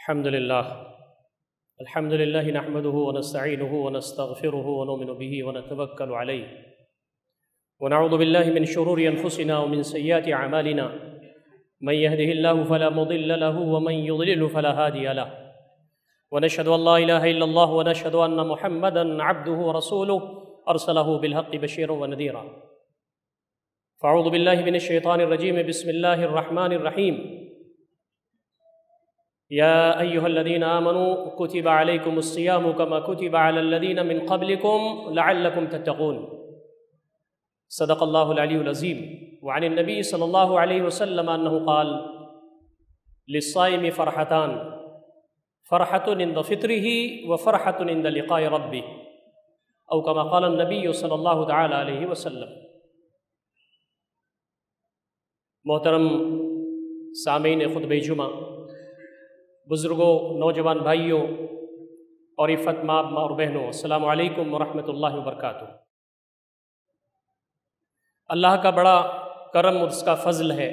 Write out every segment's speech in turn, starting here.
الحمد لله نحمده ونستعينه ونستغفره ونؤمن به ونتوكل عليه ونعوذ بالله من شرور أنفسنا ومن سيئات أعمالنا من يهده الله فلا مضل له ومن يضلل فلا هادي له ونشهد أن لا إله إلا الله ونشهد أن محمدًا عبده ورسوله أرسله بالحق بشيرا ونذيرا فأعوذ بالله من الشيطان الرجيم بسم الله الرحمن الرحيم يا أيها الذين آمنوا كتب عليكم الصيام كما كتب على الذين من قبلكم لعلكم تتقون صدق الله العلي العظيم وعن النبي صلى الله عليه وسلم أنه قال للصائم فرحتان فرحة عند فطره وفرحة عند لقاء ربه أو كما قال النبي صلی اللہ تعالی علیہ وسلم۔ محترم سامعین خطبہ جمعہ، بزرگوں، نوجوان بھائیوں اور عفت ماں اور بہنوں، السلام علیکم ورحمۃ اللہ وبرکاتہ۔ اللہ کا بڑا کرم اور اس کا فضل ہے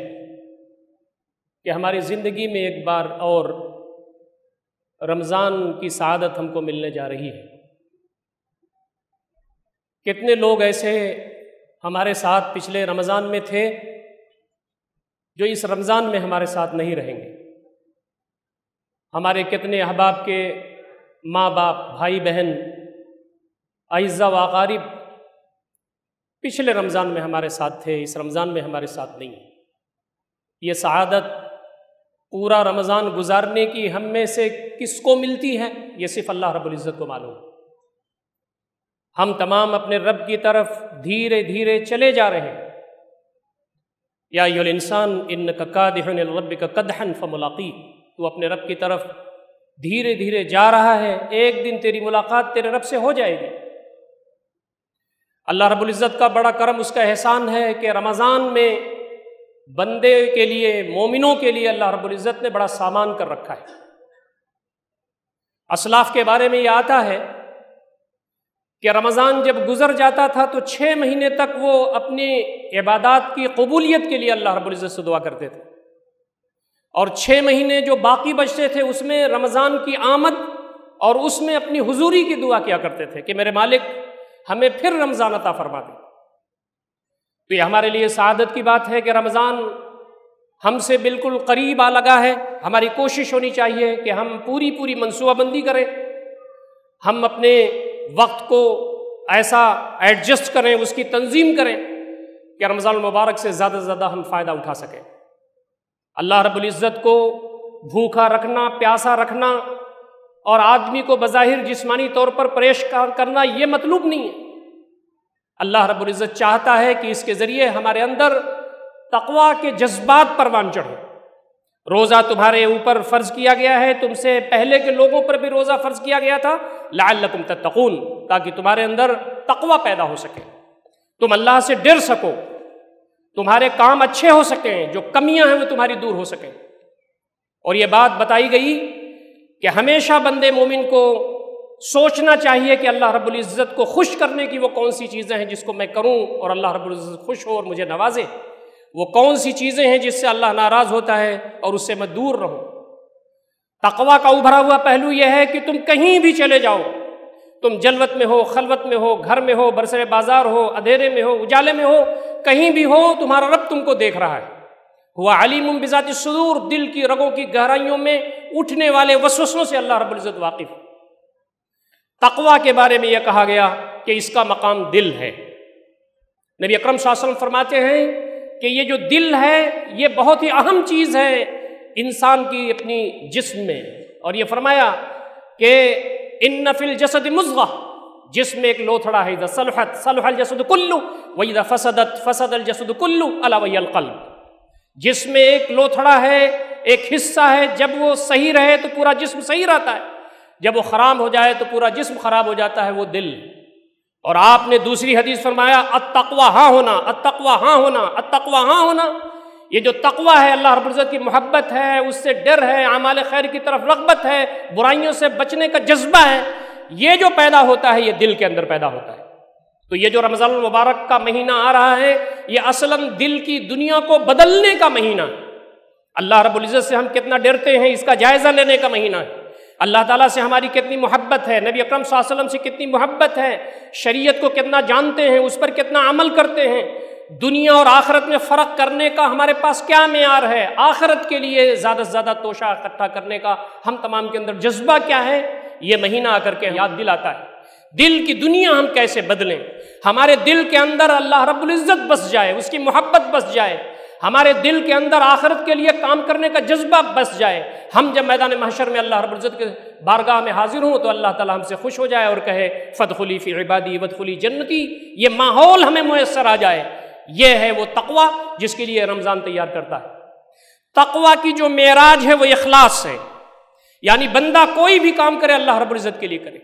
کہ ہماری زندگی میں ایک بار اور رمضان کی سعادت ہم کو ملنے جا رہی ہے۔ کتنے لوگ ایسے ہمارے ساتھ پچھلے رمضان میں تھے جو اس رمضان میں ہمارے ساتھ نہیں رہیں گے۔ ہمارے کتنے احباب کے ماں باپ، بھائی بہن، اعزاء و اقارب پچھلے رمضان میں ہمارے ساتھ تھے، اس رمضان میں ہمارے ساتھ نہیں ہیں۔ یہ سعادت پورا رمضان گزارنے کی ہم میں سے کس کو ملتی ہے؟ یہ صرف اللہ رب العزت کو معلوم۔ ہم تمام اپنے رب کی طرف دھیرے دھیرے چلے جا رہے ہیں۔ یا ایھا الانسان انک کادح الی ربک کدحا فملاقیہ، تو اپنے رب کی طرف دھیرے دھیرے جا رہا ہے، ایک دن تیری ملاقات تیرے رب سے ہو جائے گی۔ اللہ رب العزت کا بڑا کرم، اس کا احسان ہے کہ رمضان میں بندے کے لیے، مومنوں کے لیے اللہ رب العزت نے بڑا سامان کر رکھا ہے۔ اسلاف کے بارے میں یہ آتا ہے کہ رمضان جب گزر جاتا تھا تو 6 مہینے تک وہ اپنی عبادات کی قبولیت کے لیے اللہ رب العزت سے دعا کرتے تھے، اور 6 مہینے جو باقی بچتے تھے اس میں رمضان کی آمد اور اس میں اپنی حضوری کی دعا کیا کرتے تھے کہ میرے مالک ہمیں پھر رمضان عطا فرما دے۔ تو یہ ہمارے لیے سعادت کی بات ہے کہ رمضان ہم سے بالکل قریب آ لگا ہے۔ ہماری کوشش ہونی چاہیے کہ ہم پوری منصوبہ بندی کریں، ہم اپنے وقت کو ایسا ایڈجسٹ کریں، اس کی تنظیم کریں کہ رمضان المبارک سے زیادہ سے زیادہ ہم فائدہ اٹھا سکیں۔ اللہ رب العزت کو بھوکا رکھنا، پیاسا رکھنا اور آدمی کو بظاہر جسمانی طور پر پریشان کرنا یہ مطلوب نہیں ہے۔ اللہ رب العزت چاہتا ہے کہ اس کے ذریعے ہمارے اندر تقویٰ کے جذبات پروان چڑھیں۔ روزہ تمہارے اوپر فرض کیا گیا ہے، تم سے پہلے کے لوگوں پر بھی روزہ فرض کیا گیا تھا، لعلکم تتقون، تاکہ تمہارے اندر تقویٰ پیدا ہو سکے، تم اللہ سے ڈر سکو، تمہارے کام اچھے ہو سکیں، جو کمیاں ہیں وہ تمہاری دور ہو سکیں۔ اور یہ بات بتائی گئی کہ ہمیشہ بندے مومن کو سوچنا چاہیے کہ اللہ رب العزت کو خوش کرنے کی وہ کون سی چیزیں ہیں جس کو میں کروں اور اللہ رب العزت خوش ہو اور مجھے نوازے، وہ کون سی چیزیں ہیں جس سے اللہ ناراض ہوتا ہے اور اس سے میں دور رہوں۔ تقویٰ کا ابھرا ہوا پہلو یہ ہے کہ تم کہیں بھی چلے جاؤ، تم جلوت میں ہو، خلوت میں ہو، گھر میں ہو، برسر بازار ہو، اندھیرے میں ہو، اجالے میں ہو، کہیں بھی ہو، تمہارا رب تم کو دیکھ رہا ہے۔ ہوا علیم بذات الصدور، دل کی رگوں کی گہرائیوں میں اٹھنے والے وسوسوں سے اللہ رب العزت واقف۔ تقویٰ کے بارے میں یہ کہا گیا کہ اس کا مقام دل ہے۔ نبی اکرم صلی اللہ علیہ وسلم فرماتے ہیں کہ یہ جو دل ہے یہ بہت ہی اہم چیز ہے انسان کی اپنی جسم میں، اور یہ فرمایا کہ ان فی الجسد مضغہ، جسم میں ایک لوتھڑا ہے، اذا صلحت صلح الجسد کلہ واذا فسدت فسد الجسد کلہ الا وہی القلب۔ جسم میں ایک لوتھڑا ہے، ایک حصہ ہے، جب وہ صحیح رہے تو پورا جسم صحیح رہتا ہے، جب وہ خراب ہو جائے تو پورا جسم خراب ہو جاتا ہے، وہ دل۔ اور آپ نے دوسری حدیث فرمایا التقویٰ ہاں ہونا، التقویٰ ہاں ہونا، التقویٰ ہاں ہونا۔ یہ جو تقویٰ ہے، اللہ رب العزت کی محبت ہے، اس سے ڈر ہے، اعمال خیر کی طرف رغبت ہے، برائیوں سے بچنے کا جذبہ ہے، یہ جو پیدا ہوتا ہے یہ دل کے اندر پیدا ہوتا ہے۔ تو یہ جو رمضان المبارک کا مہینہ آ رہا ہے یہ اصلاً دل کی دنیا کو بدلنے کا مہینہ ہے۔ اللہ رب العزت سے ہم کتنا ڈرتے ہیں اس کا جائزہ لینے کا مہینہ ہے۔ اللہ تعالیٰ سے ہماری کتنی محبت ہے، نبی اکرم صلی اللہ علیہ وسلم سے کتنی محبت ہے، شریعت کو کتنا جانتے ہیں، اس پر کتنا عمل کرتے ہیں، دنیا اور آخرت میں فرق کرنے کا ہمارے پاس کیا معیار ہے، آخرت کے لیے زیادہ سے زیادہ توشہ اکٹھا کرنے کا ہم تمام کے اندر جذبہ کیا ہے، یہ مہینہ آ کر کے یاد دلاتا ہے۔ دل کی دنیا ہم کیسے بدلیں، ہمارے دل کے اندر اللہ رب العزت بس جائے، اس کی محبت بس جائے، ہمارے دل کے اندر آخرت کے لیے کام کرنے کا جذبہ بس جائے، ہم جب میدان محشر میں اللہ رب العزت کے بارگاہ میں حاضر ہوں تو اللہ تعالیٰ ہم سے خوش ہو جائے اور کہے فادخلی فی عبادی وادخلی جنتی، یہ ماحول ہمیں میسر آ جائے۔ یہ ہے وہ تقویٰ جس کے لیے رمضان تیار کرتا ہے۔ تقویٰ کی جو معراج ہے وہ اخلاص ہے، یعنی بندہ کوئی بھی کام کرے اللہ رب العزت کے لیے کرے۔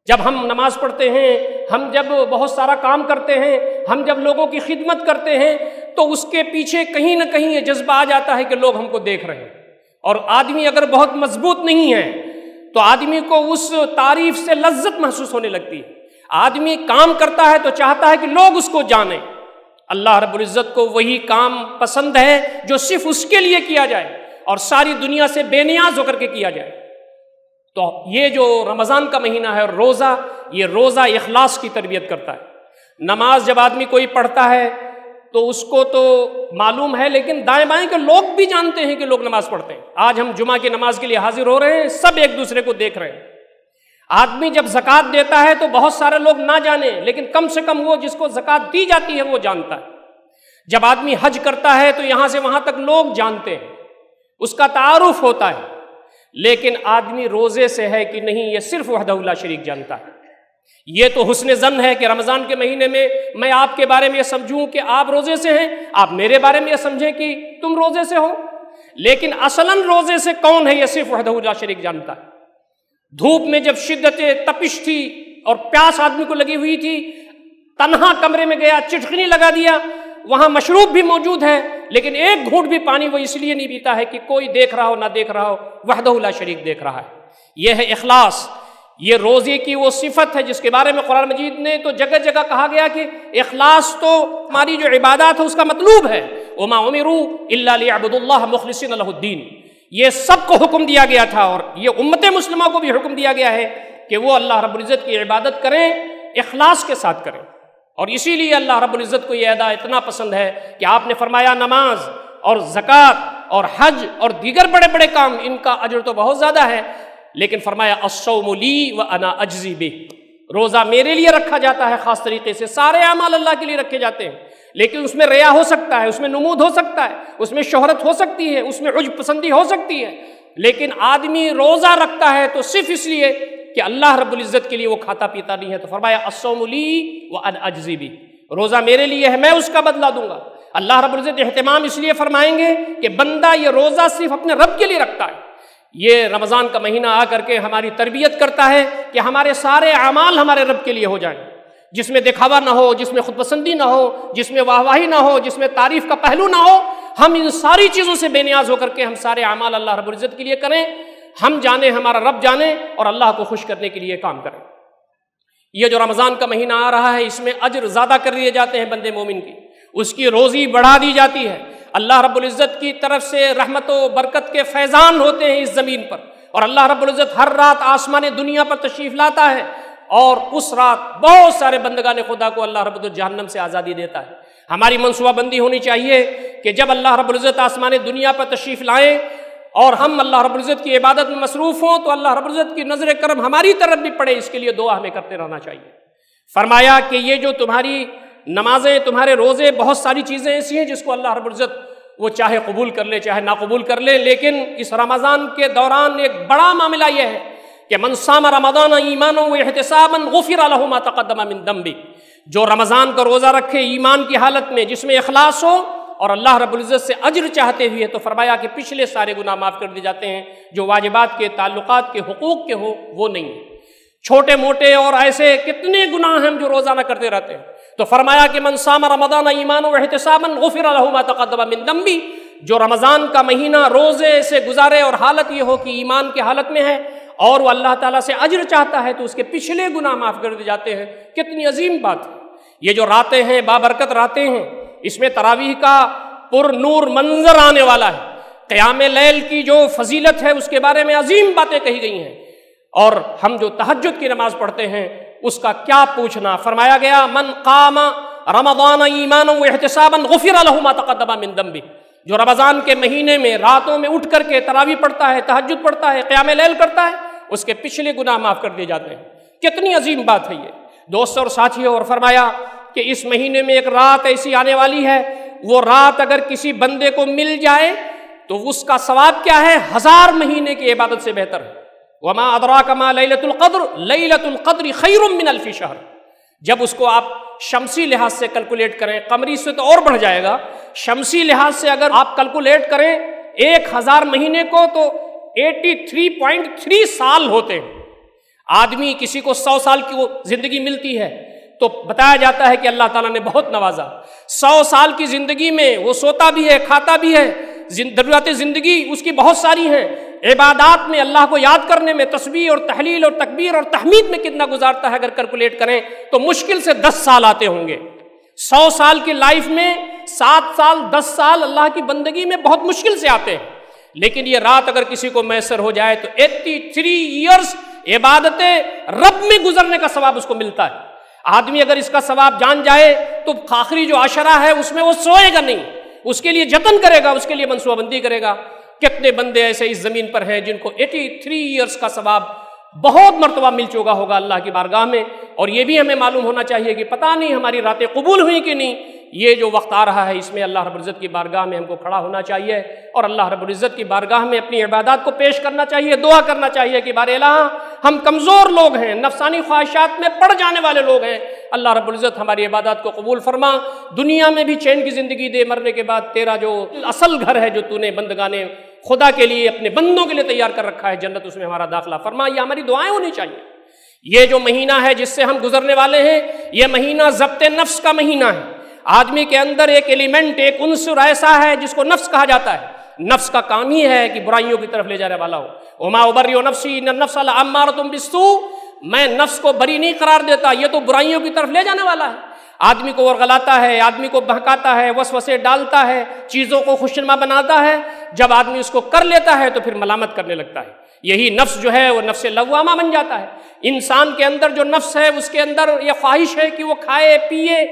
جب ہم نماز پڑھتے ہیں، ہم جب بہت سارا کام کرتے ہیں، ہم جب لوگوں کی خدمت کرتے ہیں تو اس کے پیچھے کہیں نہ کہیں یہ جذبہ آ جاتا ہے کہ لوگ ہم کو دیکھ رہے ہیں، اور آدمی اگر بہت مضبوط نہیں ہے تو آدمی کو اس تعریف سے لذت محسوس ہونے لگتی ہے۔ آدمی کام کرتا ہے تو چاہتا ہے کہ لوگ اس کو جانیں۔ اللہ رب العزت کو وہی کام پسند ہے جو صرف اس کے لیے کیا جائے اور ساری دنیا سے بے نیاز ہو کر کے کیا جائے۔ تو یہ جو رمضان کا مہینہ ہے روزہ، یہ روزہ اخلاص کی تربیت کرتا ہے۔ نماز جب آدمی کوئی پڑھتا ہے تو اس کو تو معلوم ہے، لیکن دائیں بائیں کے لوگ بھی جانتے ہیں کہ لوگ نماز پڑھتے ہیں۔ آج ہم جمعہ کی نماز کے لیے حاضر ہو رہے ہیں، سب ایک دوسرے کو دیکھ رہے ہیں۔ آدمی جب زکوٰۃ دیتا ہے تو بہت سارے لوگ نہ جانیں، لیکن کم سے کم وہ جس کو زکوٰۃ دی جاتی ہے وہ جانتا ہے۔ جب آدمی حج کرتا ہے تو یہاں سے وہاں تک لوگ جانتے ہیں، اس کا تعارف ہوتا ہے، لیکن آدمی روزے سے ہے کہ نہیں یہ صرف وحدہ لا شریک جانتا ہے۔ یہ تو حسن ظن ہے کہ رمضان کے مہینے میں آپ کے بارے میں یہ سمجھوں کہ آپ روزے سے ہیں، آپ میرے بارے میں یہ سمجھیں کہ تم روزے سے ہو، لیکن اصلاً روزے سے کون ہے یہ صرف وحدہ لا شریک جانتا ہے۔ دھوپ میں جب شدت تپش تھی اور پیاس آدمی کو لگی ہوئی تھی، تنہا کمرے میں گیا، چٹکنی لگا دیا، وہاں مشروب بھی موجود ہے، لیکن ایک گھونٹ بھی پانی وہ اس لیے نہیں پیتا ہے کہ کوئی دیکھ رہا ہو نہ دیکھ رہا ہو، وحدہ لا شریک دیکھ رہا ہے۔ یہ ہے اخلاص، یہ روزے کی وہ صفت ہے جس کے بارے میں قرآن مجید نے تو جگہ جگہ کہا گیا کہ اخلاص تو ہماری جو عبادات ہے اس کا مطلوب ہے۔ وما امروا الا ليعبدوا الله مخلصين له الدين، یہ سب کو حکم دیا گیا تھا، اور یہ امت مسلمہ کو بھی حکم دیا گیا ہے کہ وہ اللہ رب العزت کی عبادت کریں، اخلاص کے ساتھ کریں۔ اور اسی لیے اللہ رب العزت کو یہ ادا اتنا پسند ہے کہ آپ نے فرمایا نماز اور زکوٰۃ اور حج اور دیگر بڑے بڑے کام، ان کا اجر تو بہت زیادہ ہے، لیکن فرمایا الصوم لی وانا اجزی بہ، روزہ میرے لیے رکھا جاتا ہے خاص طریقے سے، سارے اعمال اللہ کے لیے رکھے جاتے ہیں، لیکن اس میں ریا ہو سکتا ہے، اس میں نمود ہو سکتا ہے، اس میں شہرت ہو سکتی ہے، اس میں عجب پسندی ہو سکتی ہے، لیکن آدمی روزہ رکھتا ہے تو صرف اس لیے کہ اللہ رب العزت کے لیے وہ کھاتا پیتا نہیں ہے، تو فرمایا الصوم لی وانا اجزی بہ، روزہ میرے لیے ہے، میں اس کا بدلہ دوں گا۔ اللہ رب العزت اہتمام اس لیے فرمائیں گے کہ بندہ یہ روزہ صرف اپنے رب کے لیے رکھتا ہے۔ یہ رمضان کا مہینہ آ کر کے ہماری تربیت کرتا ہے کہ ہمارے سارے اعمال ہمارے رب کے لیے ہو جائیں، جس میں دکھاوا نہ ہو، جس میں خود پسندی نہ ہو، جس میں واہ واہی نہ ہو، جس میں تعریف کا پہلو نہ ہو۔ ہم ان ساری چیزوں سے بے نیاز ہو کر کے ہم سارے اعمال اللہ رب العزت کے لیے کریں، ہم جانیں، ہمارا رب جانے، اور اللہ کو خوش کرنے کے لیے کام کریں۔ یہ جو رمضان کا مہینہ آ رہا ہے اس میں اجر زیادہ کر دیے جاتے ہیں بندے مومن کی، اس کی روزی بڑھا دی جاتی ہے، اللہ رب العزت کی طرف سے رحمت و برکت کے فیضان ہوتے ہیں اس زمین پر، اور اللہ رب العزت ہر رات آسمان دنیا پر تشریف لاتا ہے، اور اس رات بہت سارے بندگان خدا کو اللہ رب العزت جہنم سے آزادی دیتا ہے۔ ہماری منصوبہ بندی ہونی چاہیے کہ جب اللہ رب العزت آسمان دنیا پر تشریف لائیں اور ہم اللہ رب العزت کی عبادت میں مصروف ہوں تو اللہ رب العزت کی نظر کرم ہماری طرف بھی پڑے، اس کے لیے دعا ہمیں کرتے رہنا چاہیے۔ فرمایا کہ یہ جو تمہاری نمازیں، تمہارے روزے، بہت ساری چیزیں ایسی ہیں جس کو اللہ رب العزت وہ چاہے قبول کر لے چاہے نہ قبول کر لے، لیکن اس رمضان کے دوران ایک بڑا معاملہ یہ ہے کہ من صام رمضان ایمانا واحتسابا غفر له ما تقدم من ذنبه، جو رمضان کا روزہ رکھے ایمان کی حالت میں، جس میں اخلاص ہو اور اللہ رب العزت سے اجر چاہتے ہوئے، تو فرمایا کہ پچھلے سارے گناہ معاف کر دیے جاتے ہیں، جو واجبات کے، تعلقات کے، حقوق کے ہو وہ نہیں ہیں۔ چھوٹے موٹے اور ایسے کتنے گناہ ہیں جو روزانہ کرتے رہتے ہیں، تو فرمایا کہ من صام رمضان ایمانا واحتسابا غفر له ما تقدم من ذنبه، جو رمضان کا مہینہ روزے سے گزارے اور حالت یہ ہو کہ ایمان کی حالت میں ہے اور وہ اللہ تعالیٰ سے اجر چاہتا ہے، تو اس کے پچھلے گناہ معاف کر دیے جاتے ہیں۔ کتنی عظیم بات ہے! یہ جو راتیں ہیں، بابرکت راتیں ہیں، اس میں تراویح کا پر نور منظر آنے والا ہے۔ قیام لیل کی جو فضیلت ہے اس کے بارے میں عظیم باتیں کہی گئی ہیں، اور ہم جو تہجد کی نماز پڑھتے ہیں اس کا کیا پوچھنا۔ فرمایا گیا من قام رمضان ایمانا واحتسابا غفر له ما تقدم من ذنبه، جو رمضان کے مہینے میں راتوں میں اٹھ کر کے تراویح پڑھتا ہے، تہجد پڑھتا ہے، قیام لیل کرتا ہے، اس کے پچھلے گناہ معاف کر دیے جاتے ہیں۔ کتنی عظیم بات ہے یہ دوستوں اور ساتھیوں۔ اور فرمایا کہ اس مہینے میں ایک رات ایسی آنے والی ہے، وہ رات اگر کسی بندے کو مل جائے تو اس کا ثواب کیا ہے؟ 1000 مہینے کی عبادت سے بہتر ہے۔ وما ادراک ما لیلۃ القدر، لیلۃ القدر خیر من الف شہر۔ جب اس کو آپ شمسی لحاظ سے کیلکولیٹ کریں، قمری سے تو اور بڑھ جائے گا، شمسی لحاظ سے اگر آپ کیلکولیٹ کریں 1000 مہینے کو تو 83.3 سال ہوتے ہیں۔ آدمی کسی کو 100 سال کی زندگی ملتی ہے تو بتایا جاتا ہے کہ اللہ تعالیٰ نے بہت نوازا۔ 100 سال کی زندگی میں وہ سوتا بھی ہے، کھاتا بھی ہے، ضروریات زندگی اس کی بہت ساری ہیں، عبادات میں اللہ کو یاد کرنے میں، تسبیح اور تحلیل اور تکبیر اور تحمید میں کتنا گزارتا ہے اگر کیلکولیٹ کریں تو مشکل سے 10 سال آتے ہوں گے۔ 100 سال کی لائف میں 7 سال 10 سال اللہ کی بندگی میں بہت مشکل سے آتے ہیں، لیکن یہ رات اگر کسی کو میسر ہو جائے تو 83 ایئرز عبادت رب میں گزرنے کا ثواب اس کو ملتا ہے۔ آدمی اگر اس کا ثواب جان جائے تو آخری جو عشرہ ہے اس میں وہ سوئے گا نہیں، اس کے لیے جتن کرے گا، اس کے لیے منصوبہ بندی کرے گا۔ کتنے بندے ایسے اس زمین پر ہیں جن کو 83 ایئرز کا ثواب بہت مرتبہ مل چکا ہوگا اللہ کی بارگاہ میں، اور یہ بھی ہمیں معلوم ہونا چاہیے کہ پتہ نہیں ہماری راتیں قبول ہوئیں کہ نہیں۔ یہ جو وقت آ رہا ہے اس میں اللہ رب العزت کی بارگاہ میں ہم کو کھڑا ہونا چاہیے اور اللہ رب العزت کی بارگاہ میں اپنی عبادات کو پیش کرنا چاہیے، دعا کرنا چاہیے کہ بار الہ ہم کمزور لوگ ہیں، نفسانی خواہشات میں پڑ جانے والے لوگ ہیں، اللہ رب العزت ہماری عبادات کو قبول فرما، دنیا میں بھی چین کی زندگی دے، مرنے کے بعد تیرا جو اصل گھر ہے جو تو نے بندگانے خدا کے لیے اپنے بندوں کے لیے تیار کر رکھا ہے جنت، اس میں ہمارا داخلہ فرما۔ یہ ہماری دعائیں ہونی چاہیے۔ یہ جو مہینہ ہے جس سے ہم گزرنے والے ہیں یہ مہینہ ضبط نفس کا مہینہ ہے۔ آدمی کے اندر ایک ایلیمنٹ، ایک عنصر ایسا ہے جس کو نفس کہا جاتا ہے۔ نفس کا کام ہی ہے کہ برائیوں کی طرف لے جانے والا ہو۔ وما ابرئ نفسی ان النفس لامارۃ بالسوء، میں نفس کو بری نہیں قرار دیتا، یہ تو برائیوں کی طرف لے جانے والا ہے۔ آدمی کو ورغلاتا ہے، آدمی کو بہکاتا ہے، وسوسے ڈالتا ہے، چیزوں کو خوشنما بناتا ہے۔ جب آدمی اس کو کر لیتا ہے تو پھر ملامت کرنے لگتا ہے۔ یہی نفس جو ہے وہ نفس لوامہ بن جاتا ہے۔ انسان کے اندر جو نفس ہے اس کے اندر یہ خواہش ہے کہ وہ کھائے پیے،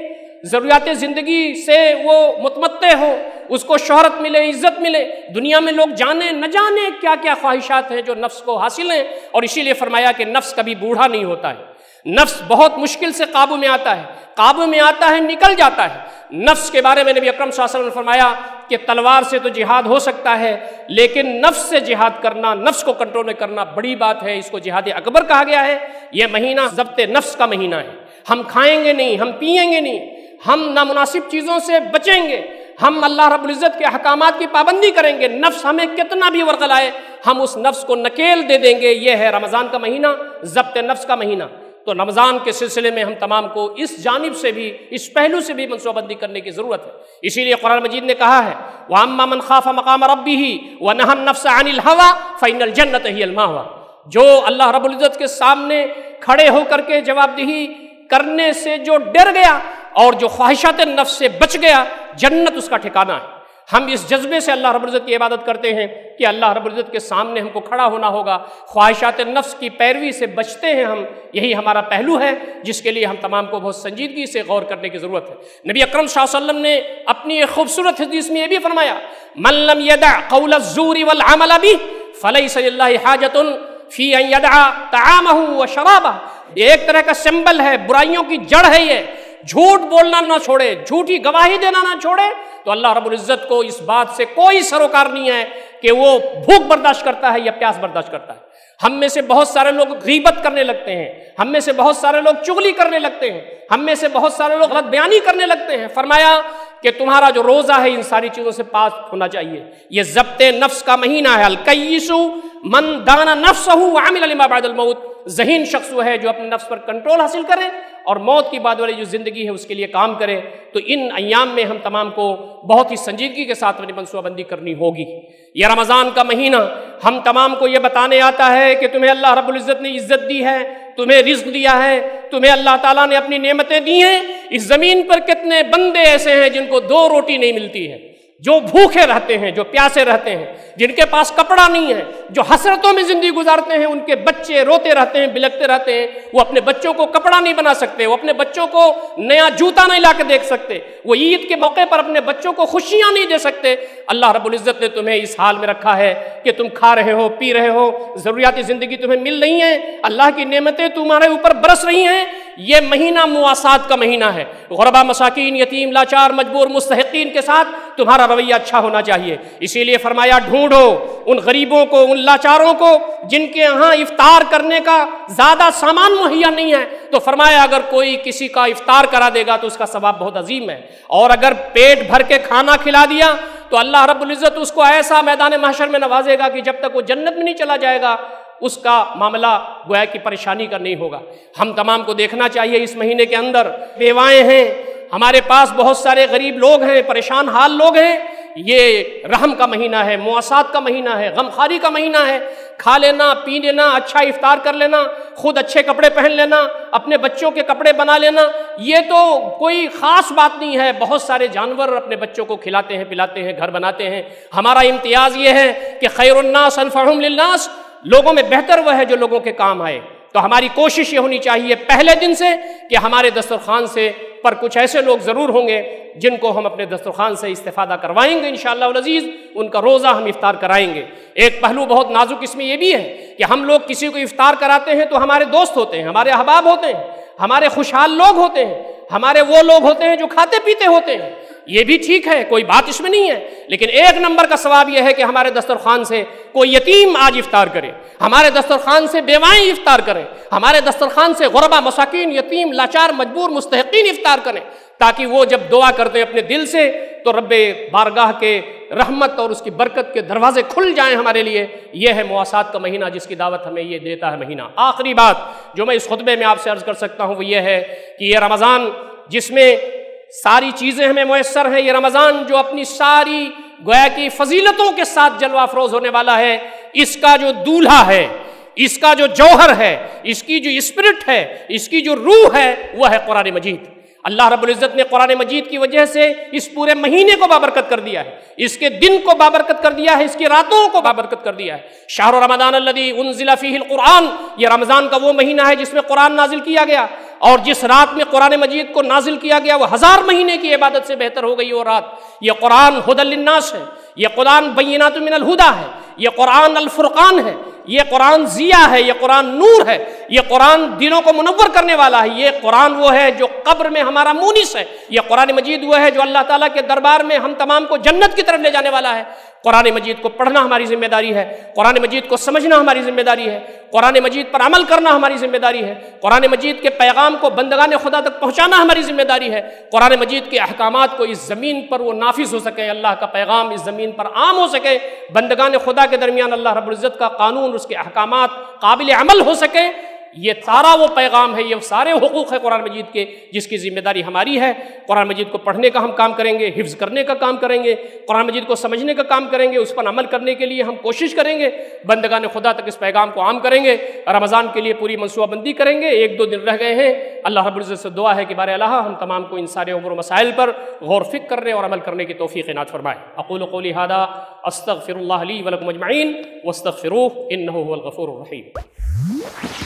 ضروریات زندگی سے وہ متمتع ہو، اس کو شہرت ملے، عزت ملے، دنیا میں لوگ جانے نہ جانے کیا کیا خواہشات ہیں جو نفس کو حاصل ہیں۔ اور اسی لیے فرمایا کہ نفس کبھی بوڑھا نہیں ہوتا ہے، نفس بہت مشکل سے قابو میں آتا ہے، قابو میں آتا ہے نکل جاتا ہے۔ نفس کے بارے میں نبی اکرم صلی اللہ علیہ وسلم نے فرمایا کہ تلوار سے تو جہاد ہو سکتا ہے لیکن نفس سے جہاد کرنا، نفس کو کنٹرول میں کرنا بڑی بات ہے، اس کو جہاد اکبر کہا گیا ہے۔ یہ مہینہ ضبط نفس کا مہینہ ہے۔ ہم کھائیں گے نہیں، ہم پیئیں گے نہیں، ہم نامناسب چیزوں سے بچیں گے، ہم اللہ رب العزت کے احکامات کی پابندی کریں گے۔ نفس ہمیں کتنا بھی ورغلائے ہم اس نفس کو نکیل دے دیں گے۔ یہ ہے رمضان کا مہینہ، ضبط نفس کا مہینہ۔ تو رمضان کے سلسلے میں ہم تمام کو اس جانب سے بھی، اس پہلو سے بھی منصوبہ بندی کرنے کی ضرورت ہے۔ اسی لیے قرآن مجید نے کہا ہے وَأَمَّا مَنْ خَافَ مَقَامَ رَبِّهِ وَنَهَى النَّفْسَ عَنِ الْهَوَىٰ فَإِنَّ الْجَنَّةَ هِيَ الْمَأْوَىٰ، جو اللہ رب العزت کے سامنے کھڑے ہو کر کے جواب دہی کرنے سے جو ڈر گیا اور جو خواہشات نفس سے بچ گیا، جنت اس کا ٹھکانہ ہے۔ ہم اس جذبے سے اللہ رب العزت کی عبادت کرتے ہیں کہ اللہ رب العزت کے سامنے ہم کو کھڑا ہونا ہوگا، خواہشات نفس کی پیروی سے بچتے ہیں ہم، یہی ہمارا پہلو ہے جس کے لیے ہم تمام کو بہت سنجیدگی سے غور کرنے کی ضرورت ہے۔ نبی اکرم صلی اللہ علیہ وسلم نے اپنی ایک خوبصورت حدیث میں یہ بھی فرمایا من لم يدع قول الزور والعمل به فليس لله حاجة في ان يدع طعامه وشرابه، یہ ایک طرح کا سمبل ہے، برائیوں کی جڑ ہے یہ۔ جھوٹ بولنا نہ چھوڑے، جھوٹی گواہی دینا نہ چھوڑے تو اللہ رب العزت کو اس بات سے کوئی سروکار نہیں ہے کہ وہ بھوک برداشت کرتا ہے یا پیاس برداشت کرتا ہے۔ ہم میں سے بہت سارے لوگ غیبت کرنے لگتے ہیں، ہم میں سے بہت سارے لوگ چغلی کرنے لگتے ہیں، ہم میں سے بہت سارے لوگ غلط بیانی کرنے لگتے ہیں۔ فرمایا کہ تمہارا جو روزہ ہے ان ساری چیزوں سے پاک ہونا چاہیے۔ یہ ضبط نفس کا مہینہ ہے۔ الکیس من دان نفسہ وعمل لما بعد الموت، ذہین شخص وہ ہے جو اپنے نفس پر کنٹرول حاصل کرے اور موت کی بعد والی جو زندگی ہے اس کے لیے کام کرے۔ تو ان ایام میں ہم تمام کو بہت ہی سنجیدگی کے ساتھ اپنی منصوبہ بندی کرنی ہوگی۔ یہ رمضان کا مہینہ ہم تمام کو یہ بتانے آتا ہے کہ تمہیں اللہ رب العزت نے عزت دی ہے، تمہیں رزق دیا ہے، تمہیں اللہ تعالیٰ نے اپنی نعمتیں دی ہیں۔ اس زمین پر کتنے بندے ایسے ہیں جن کو 2 روٹی نہیں ملتی ہے، جو بھوکے رہتے ہیں، جو پیاسے رہتے ہیں، جن کے پاس کپڑا نہیں ہے، جو حسرتوں میں زندگی گزارتے ہیں، ان کے بچے روتے رہتے ہیں، بلکتے رہتے ہیں، وہ اپنے بچوں کو کپڑا نہیں بنا سکتے، وہ اپنے بچوں کو نیا جوتا نہیں لا کے دیکھ سکتے، وہ عید کے موقع پر اپنے بچوں کو خوشیاں نہیں دے سکتے۔ اللہ رب العزت نے تمہیں اس حال میں رکھا ہے کہ تم کھا رہے ہو، پی رہے ہو، ضروریات زندگی تمہیں مل رہی ہیں، اللہ کی نعمتیں تمہارے اوپر برس رہی ہیں۔ یہ مہینہ مواسات کا مہینہ ہے۔ غربا، مساکین، یتیم، لاچار، مجبور، مستحقین کے ساتھ تمہارا رویہ اچھا ہونا چاہیے۔ اسی لیے فرمایا ڈھونڈو ان غریبوں کو، ان لاچاروں کو جن کے ہاں افطار کرنے کا زیادہ سامان مہیا نہیں ہے، تو فرمایا اگر کوئی کسی کا افطار کرا دے گا تو اس کا ثواب بہت عظیم ہے، اور اگر پیٹ بھر کے کھانا کھلا دیا تو اللہ رب العزت اس کو ایسا میدان محشر میں نوازے گا کہ جب تک وہ جنت میں نہیں چلا جائے گا اس کا معاملہ گویا کی پریشانی کا نہیں ہوگا۔ ہم تمام کو دیکھنا چاہیے اس مہینے کے اندر بیوائیں ہیں، ہمارے پاس بہت سارے غریب لوگ ہیں، پریشان حال لوگ ہیں۔ یہ رحم کا مہینہ ہے، مواسات کا مہینہ ہے، غمخواری کا مہینہ ہے۔ کھا لینا، پی لینا، اچھا افطار کر لینا، خود اچھے کپڑے پہن لینا، اپنے بچوں کے کپڑے بنا لینا، یہ تو کوئی خاص بات نہیں ہے۔ بہت سارے جانور اپنے بچوں کو کھلاتے ہیں، پلاتے ہیں، گھر بناتے ہیں۔ ہمارا امتیاز یہ ہے کہ خیر الناس انفعہم للناس، لوگوں میں بہتر وہ ہے جو لوگوں کے کام آئے۔ تو ہماری کوشش یہ ہونی چاہیے پہلے دن سے کہ ہمارے دسترخوان سے پر کچھ ایسے لوگ ضرور ہوں گے جن کو ہم اپنے دسترخوان سے استفادہ کروائیں گے انشاءاللہ العزیز، ان کا روزہ ہم افطار کرائیں گے۔ ایک پہلو بہت نازک اس میں یہ بھی ہے کہ ہم لوگ کسی کو افطار کراتے ہیں تو ہمارے دوست ہوتے ہیں، ہمارے احباب ہوتے ہیں، ہمارے خوشحال لوگ ہوتے ہیں، ہمارے وہ لوگ ہوتے ہیں جو کھاتے پیتے ہوتے ہیں، یہ بھی ٹھیک ہے، کوئی بات اس میں نہیں ہے، لیکن ایک نمبر کا ثواب یہ ہے کہ ہمارے دسترخوان سے کوئی یتیم آج افطار کرے، ہمارے دسترخوان سے بیوائیں افطار کریں، ہمارے دسترخوان سے غربا، مساکین، یتیم، لاچار، مجبور، مستحقین افطار کریں، تاکہ وہ جب دعا کرتے ہیں اپنے دل سے تو رب بارگاہ کے رحمت اور اس کی برکت کے دروازے کھل جائیں ہمارے لیے۔ یہ ہے مواسات کا مہینہ جس کی دعوت ہمیں یہ دیتا ہے مہینہ۔ آخری بات جو میں اس خطبے میں آپ سے عرض کر سکتا ہوں وہ یہ ہے کہ یہ رمضان جس میں ساری چیزیں ہمیں میسر ہیں، یہ رمضان جو اپنی ساری گویا کی فضیلتوں کے ساتھ جلوہ افروز ہونے والا ہے، اس کا جو دولہا ہے، اس کا جو جوہر ہے، اس کی جو اسپرٹ ہے، اس کی جو روح ہے، وہ ہے قرآن مجید۔ اللہ رب العزت نے قرآن مجید کی وجہ سے اس پورے مہینے کو بابرکت کر دیا ہے، اس کے دن کو بابرکت کر دیا ہے، اس کی راتوں کو بابرکت کر دیا ہے۔ شہر رمضان الذی انزل فیہ القرآن، یہ رمضان کا وہ مہینہ ہے جس میں قرآن نازل کیا گیا، اور جس رات میں قرآن مجید کو نازل کیا گیا وہ 1000 مہینے کی عبادت سے بہتر ہو گئی وہ رات۔ یہ قرآن ھدی للناس ہے، یہ قرآن بینات من الہدی ہے، یہ قرآن الفرقان ہے، یہ قرآن ضیاء ہے، یہ قرآن نور ہے، یہ قرآن دلوں کو منور کرنے والا ہے، یہ قرآن وہ ہے جو قبر میں ہمارا مونس ہے، یہ قرآن مجید وہ ہے جو اللہ تعالیٰ کے دربار میں ہم تمام کو جنت کی طرف لے جانے والا ہے۔ قرآن مجید کو پڑھنا ہماری ذمہ داری ہے، قرآن مجید کو سمجھنا ہماری ذمہ داری ہے، قرآن مجید پر عمل کرنا ہماری ذمہ داری ہے، قرآن مجید کے پیغام کو بندگان خدا تک پہنچانا ہماری ذمہ داری ہے، قرآن مجید کے احکامات کو اس زمین پر وہ نافذ ہو سکے، اللہ کا پیغام اس زمین پر عام ہو سکے، بندگان خدا کے درمیان اللہ رب العزت کا قانون، اس کے احکامات قابل عمل ہو سکے۔ یہ سارا وہ پیغام ہے، یہ سارے حقوق ہے قرآن مجید کے جس کی ذمہ داری ہماری ہے۔ قرآن مجید کو پڑھنے کا ہم کام کریں گے، حفظ کرنے کا کام کریں گے، قرآن مجید کو سمجھنے کا کام کریں گے، اس پر عمل کرنے کے لیے ہم کوشش کریں گے، بندگان خدا تک اس پیغام کو عام کریں گے، رمضان کے لیے پوری منصوبہ بندی کریں گے۔ 1-2 دن رہ گئے ہیں، اللہ رب العزت سے دعا ہے کہ بارے اللہ ہم تمام کو ان سارے امور و مسائل پر غور فکر کرنے اور عمل کرنے کی توفیق عنایت فرمائے۔ اقول قولی ھذا استغفر اللہ لی ولکم اجمعین واستغفروہ انہ ھو الغفور الرحیم۔